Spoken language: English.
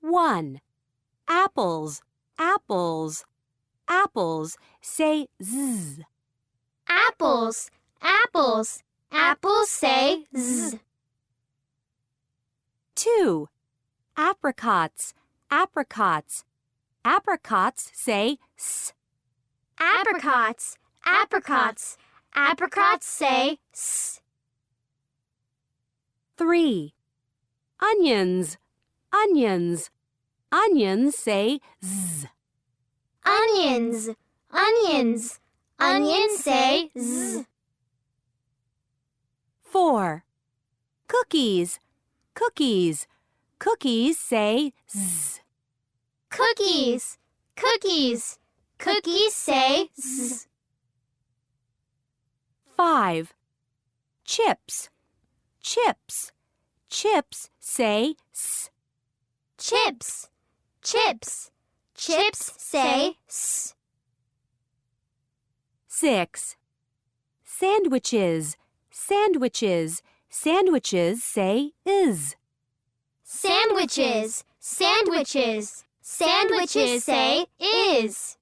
1. Apples, apples. Apples, say z. Apples, apples. Apples say z. 2. Apricots, apricots. Apricots say s. Apricots, apricots. Apricots say s. 3. Onions, onions. Onions say z. Onions, onions. Onions say z. 4. Cookies, cookies. Cookies say z. Cookies, cookies. Cookies say z. 5. Chips, chips. Chips say s. Chips, chips. Chips say s. 6. Sandwiches, sandwiches. Sandwiches say is. Sandwiches, sandwiches. Sandwiches say is.